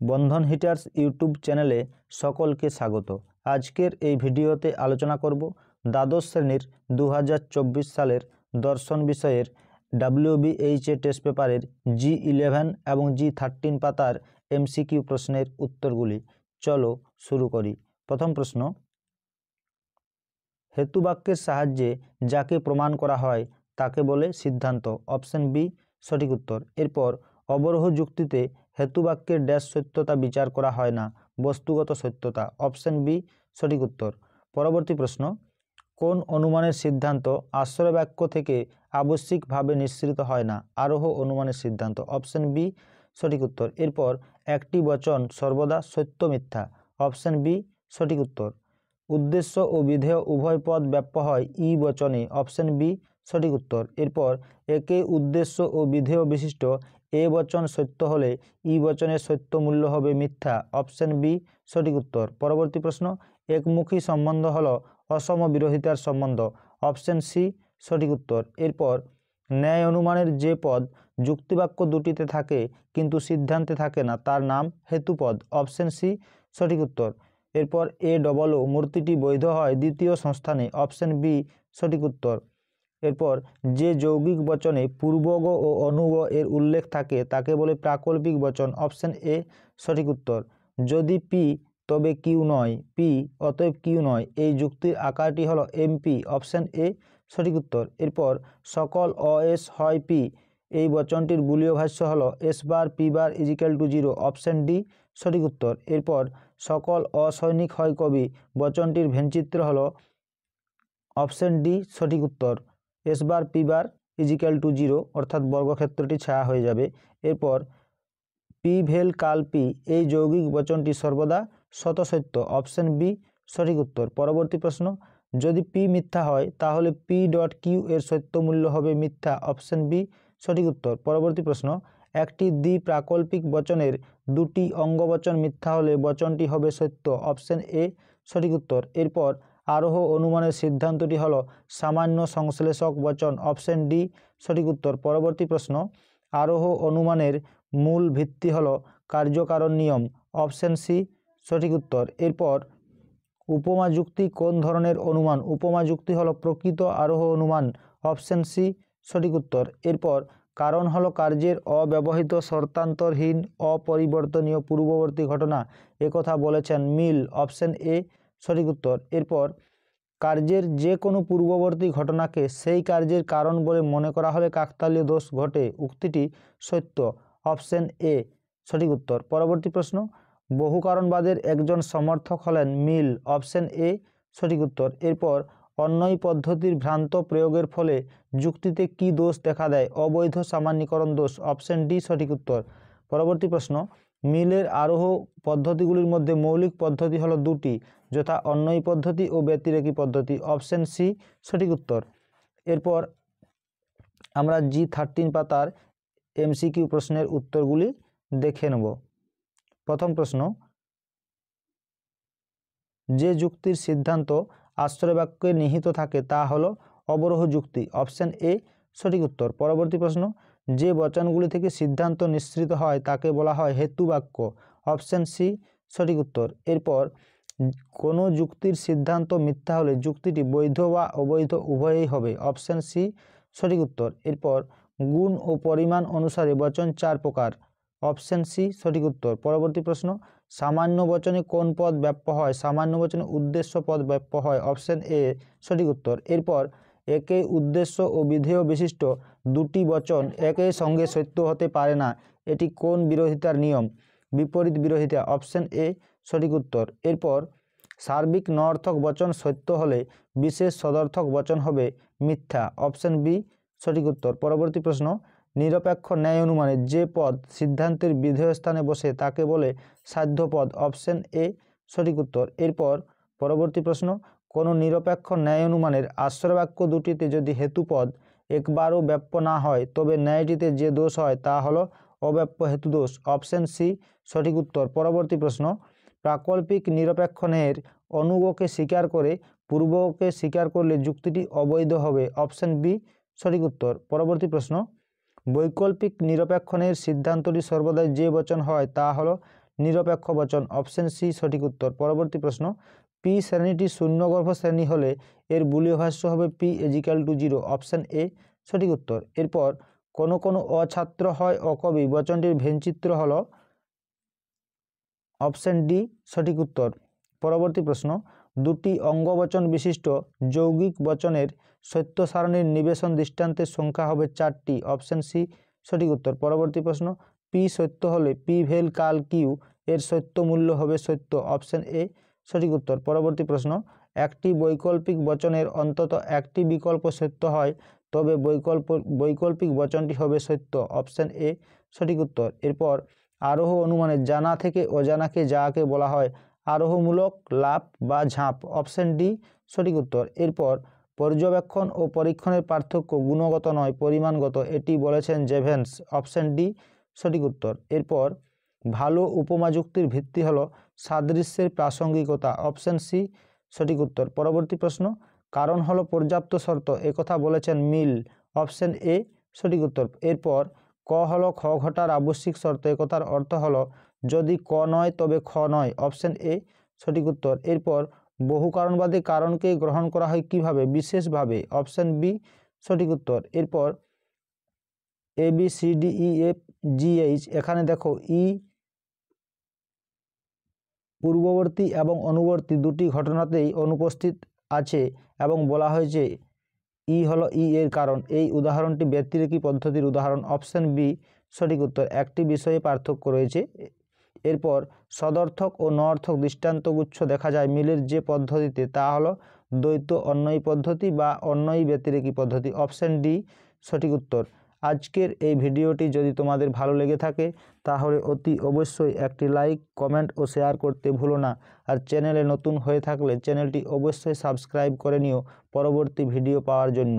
বন্ধন hitters YouTube চ্যানেলে সকলকে স্বাগত। আজকের এই ভিডিওতে আলোচনা করব দ্বাদশ শ্রেণীর 2024 সালের দর্শন বিষয়ের WBHA টেস্ট পেপারের G11 এবং G13 পাতার MCQ প্রশ্নের উত্তরগুলি। চলো শুরু করি। প্রথম প্রশ্ন, হেতুবাক্যের সাহায্যে যাকে প্রমাণ করা হয় তাকে বলে সিদ্ধান্ত। অপশন বি সঠিক উত্তর। এরপর অবরোহ যুক্তিতে হেতুবাক্যের ড্যাশ সত্যতা বিচার করা হয় না, বস্তুগত সত্যতা। অপশন বি সঠিক উত্তর। পরবর্তী প্রশ্ন, কোন অনুমানের সিদ্ধান্ত আশ্রয় বাক্য থেকে আবশ্যিকভাবে নিঃসৃত হয় না? আরোহ অনুমানের সিদ্ধান্ত। অপশন বি সঠিক উত্তর। এরপর একটি বচন সর্বদা সত্য মিথ্যা। অপশন বি সঠিক উত্তর। উদ্দেশ্য ও বিধেয় উভয় পদ ব্যাপ্য হয় ই বচনে। অপশন বি সঠিক উত্তর। এরপর একে উদ্দেশ্য ও বিধেয় বিশিষ্ট এ বচন সত্য হলে ই বচনের সত্য মূল্য হবে মিথ্যা। অপশন বি সঠিক উত্তর। পরবর্তী প্রশ্ন, একমুখী সম্বন্ধ হলো অসম বিরোধিতার সম্বন্ধ। অপশন সি সঠিক উত্তর। এরপর ন্যায় অনুমানের যে পদ যুক্তিবাক্য দুটিতে থাকে কিন্তু সিদ্ধান্তে থাকে না তার নাম হেতুপদ। অপশন সি সঠিক উত্তর। এরপর ও মূর্তিটি বৈধ হয় দ্বিতীয় সংস্থানে। অপশন বি সঠিক উত্তর। এরপর যে যৌগিক বচনে পূর্বগ ও অনুগ এর উল্লেখ থাকে তাকে বলে প্রাকল্পিক বচন। অপশন এ সঠিক উত্তর। যদি পি তবে কিউ নয়, পি অতএব কিউ নয়, এই যুক্তির আকারটি হলো এমপি। অপশন এ সঠিক উত্তর। এরপর সকল অএস হয় পি, এই বচনটির বুলীয় ভাষ্য হলো S bar P bar equal to 0। Option D সঠিক উত্তর। এরপর সকল অসৈনিক হয় কবি, বচনটির ভেনচিত্র হলো অপশন ডি সঠিক উত্তর। S bar P bar equal to 0 অর্থাৎ বর্গক্ষেত্রটি ছায়া হয়ে যাবে। এরপর পি ভেল কাল পি, এই যৌগিক বচনটি সর্বদা শতসত্য। অপশন বি সঠিক উত্তর। পরবর্তী প্রশ্ন, যদি পি মিথ্যা হয় তাহলে পি ডট কিউ এর সত্য মূল্য হবে মিথ্যা। অপশন বি সঠিক উত্তর। পরবর্তী প্রশ্ন, একটি দ্বি প্রাকল্পিক বচনের দুটি অঙ্গবচন মিথ্যা হলে বচনটি হবে সত্য। অপশন এ সঠিক উত্তর। এরপর আরোহ অনুমানের সিদ্ধান্তটি হলো সামান্য সংশ্লেষক বচন। অপশন ডি সঠিক উত্তর। পরবর্তী প্রশ্ন, আরোহ অনুমানের মূল ভিত্তি হলো কার্যকারণ নিয়ম। অপশন সি সঠিক উত্তর। এরপর উপমা যুক্তি কোন ধরনের অনুমান? উপমা যুক্তি হলো প্রকৃত আরোহ অনুমান। অপশন সি সঠিক উত্তর। এরপর কারণ হলো কার্যের অব্যবহৃত শর্তান্তরহীন অপরিবর্তনীয় পূর্ববর্তী ঘটনা, একথা বলেছেন মিল। অপশন এ সঠিক উত্তর। এরপর কার্যের যে কোনো পূর্ববর্তী ঘটনাকে সেই কার্যের কারণ বলে মনে করা হলে কাকতালীয় দোষ ঘটে, উক্তিটি সত্য। অপশন এ সঠিক উত্তর। পরবর্তী প্রশ্ন, বহুকারণবাদের একজন সমর্থক হলেন মিল। অপশন এ সঠিক উত্তর। এরপর অন্যয় পদ্ধতির ভ্রান্ত প্রয়োগের ফলে যুক্তিতে কি দোষ দেখা দেয়? অবৈধ সামান্যীকরণ দোষ। অপশন ডি সঠিক উত্তর। পরবর্তী প্রশ্ন, মিলের আরোহ পদ্ধতিগুলির মধ্যে মৌলিক পদ্ধতি হলো দুটি, যথা অন্যয় পদ্ধতি ও ব্যতিরেকী পদ্ধতি। অপশন সি সঠিক উত্তর। এরপর আমরা G13 পাতার MCQ প্রশ্নের উত্তরগুলি দেখে নেব। প্রথম প্রশ্ন, যে যুক্তির সিদ্ধান্ত আশ্রয় বাক্যে নিহিত থাকে তা হলো অবরোহ যুক্তি। অপশন এ সঠিক উত্তর। পরবর্তী প্রশ্ন, যে বচনগুলি থেকে সিদ্ধান্ত নিঃসৃত হয় তাকে বলা হয় হেতু বাক্য। অপশন সি সঠিক উত্তর। এরপর কোনো যুক্তির সিদ্ধান্ত মিথ্যা হলে যুক্তিটি বৈধ বা অবৈধ উভয়ই হবে। অপশন সি সঠিক উত্তর। এরপর গুণ ও পরিমাণ অনুসারে বচন 4 প্রকার। অপশন সি সঠিক উত্তর। পরবর্তী প্রশ্ন, সামান্য বচনে কোন পদ ব্যাপ্য হয়? সামান্য বচনে উদ্দেশ্য পদ ব্যাপ্য হয়। অপশন এ সঠিক উত্তর। এরপর একে উদ্দেশ্য ও বিধেয় বিশিষ্ট দুটি বচন একই সঙ্গে সত্য হতে পারে না, এটি কোন বিরোধিতার নিয়ম? বিপরীত বিরোধিতা। অপশন এ সঠিক উত্তর। এরপর সার্বিক নঅর্থক বচন সত্য হলে বিশেষ সদর্থক বচন হবে মিথ্যা। অপশন বি সঠিক উত্তর। পরবর্তী প্রশ্ন, নিরপেক্ষ ন্যায় অনুমানে যে পদ সিদ্ধান্তের বিধেয় স্থানে বসে তাকে বলে সাধ্য পদ। অপশন এ সঠিক উত্তর। এরপর পরবর্তী প্রশ্ন, কোনো নিরপেক্ষ ন্যায় অনুমানের আশ্রয় বাক্য দুটিতে যদি হেতুপদ একবারও ব্যাপ্য না হয় তবে ন্যায়টিতে যে দোষ হয় তা হলো অব্যাপ্য হেতু দোষ। অপশন সি সঠিক উত্তর। পরবর্তী প্রশ্ন, প্রাকল্পিক নিরপেক্ষ ন্যায়ের অনুগকে স্বীকার করে পূর্বকে স্বীকার করলে যুক্তিটি অবৈধ হবে। অপশন বি সঠিক উত্তর। পরবর্তী প্রশ্ন, বৈকল্পিক নিরপেক্ষ ন্যায়ের সিদ্ধান্তটি সর্বদাই যে বচন হয় তা হলো নিরপেক্ষ বচন, অপশন সি সঠিক উত্তর। পরবর্তী প্রশ্ন, পি শ্রেণীটি শূন্যগর্ভ শ্রেণী হলে এর বুলীয় ভাষ্য হবে পি = 0, অপশন এ সঠিক উত্তর। এরপর কোনো কোনো অছাত্র হয় অকবি বচনটির ভেনচিত্র হলো অপশন ডি সঠিক উত্তর। পরবর্তী প্রশ্ন, দুটি অঙ্গবচন বিশিষ্ট যৌগিক বচনের সত্য সারণীর নিবেশন দৃষ্টান্তের সংখ্যা হবে 4টি, অপশন সি সঠিক উত্তর। পরবর্তী প্রশ্ন, পি সত্য হলে পি ভেল কাল কিউ এর সত্য মূল্য হবে সত্য, অপশন এ সঠিক উত্তর। পরবর্তী প্রশ্ন, একটি বৈকল্পিক বচনের অন্তত একটি বিকল্প সত্য হয় তবে বৈকল্পিক বচনটি হবে সত্য, অপশন এ সঠিক উত্তর। এরপর আরোহ অনুমানে জানা থেকে অজানাকে যাকে বলা হয় আরোহমূলক লাভ বা ঝাঁপ, অপশন ডি সঠিক উত্তর। এরপর পর্যবেক্ষণ ও পরীক্ষণের পার্থক্য গুণগত নয় পরিমাণগত, এটি বলেছেন জেভেন্স, অপশন ডি সঠিক উত্তর। এরপর ভালো উপমা যুক্তির ভিত্তি হলো সাদৃশ্যের প্রাসঙ্গিকতা, অপশন সি সঠিক উত্তর। পরবর্তী প্রশ্ন, কারণ হলো পর্যাপ্ত শর্ত একথা বলেছেন মিল, অপশন এ সঠিক উত্তর। এরপর ক হলো খ ঘটার আবশ্যিক শর্ত একথার অর্থ হলো যদি ক নয় তবে খ নয়, অপশন এ সঠিক উত্তর। এরপর বহু কারণবাদী কারণকে গ্রহণ করা হয় কিভাবে বিশেষভাবে, অপশন বি সঠিক উত্তর। এরপর A B C D E F G H, এখানে দেখো ই পূর্ববর্তী এবং অনুবর্তী দুটি ঘটনাতেই অনুপস্থিত আছে এবং বলা হয়েছে ই হলো ই এর কারণ। এই উদাহরণটি ব্যতিরেকী পদ্ধতির উদাহরণ, অপশন বি সঠিক উত্তর। একটি বিষয়ে পার্থক্য রয়েছে। এরপর সদর্থক ও নঅর্থক দৃষ্টান্তগুচ্ছ দেখা যায় মিলের যে পদ্ধতিতে তা হলো দ্বৈত অন্বয়ী পদ্ধতি বা অন্বয়ী ব্যতিরেকী পদ্ধতি, অপশন ডি সঠিক উত্তর। আজকের এই ভিডিওটি যদি তোমাদের ভালো লেগে থাকে তাহলে অতি অবশ্যই একটি লাইক, কমেন্ট ও শেয়ার করতে ভুলো না। আর চ্যানেলে নতুন হয়ে থাকলে চ্যানেলটি অবশ্যই সাবস্ক্রাইব করে নিও পরবর্তী ভিডিও পাওয়ার জন্য।